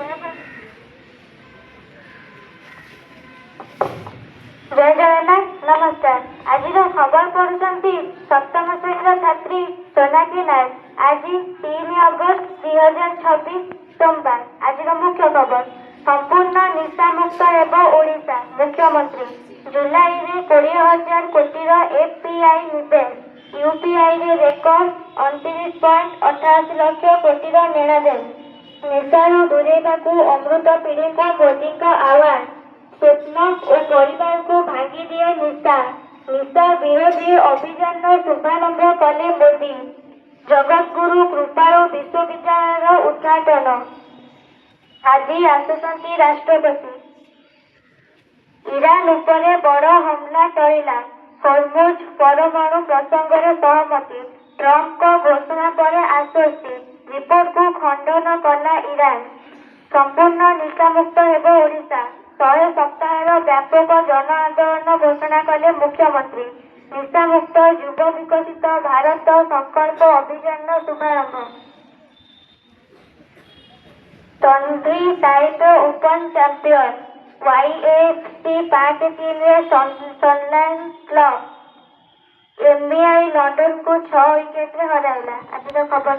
जय जगन्नाथ नमस्कार। आज खबर पढ़ुंट सप्तम श्रेणी छात्री सोनाक्षी नायक। आज 3 अगस्त 2026 सोमवार। आज मुख्य खबर संपूर्ण निशा मुक्त एवं ओडिशा मुख्यमंत्री जुलाई में 20,000 कोटीर एफपीआई निवेश यूपीआई रे रेकर्ड 29.88 लाख कोटीर नेणादेन। निशारू दूरेवा अमृत पीढ़ी को मोदी का आह्वान। स्वप्न और परिवार को भांगी दिए निशा। निशा विरोधी अभियान शुभारंभ कले मोदी। जगतगुरु कृपालु विश्वविद्यालय उद्घाटन। आज आसुचंती राष्ट्रपति। इरान उपरे बड़ हमला टळिला। हर्मुज परमाणु प्रसंग में सहमति। ट्रंप को घोषणा पर आश्वस्ति। रिपोर्ट को खंडन कला इरान। संपूर्ण निशामुक्त एवं ओडिशा 100 सप्ताह व्यापक जन आंदोलन घोषणा कले मुख्यमंत्री। निशामुक्त युव विकसित भारत संकल्प अभियान शुभारंभ। तंत्री साहित्य open champion YAFC 5-3 sunline club MBI London को 6 विकेट हराइला। आज खबर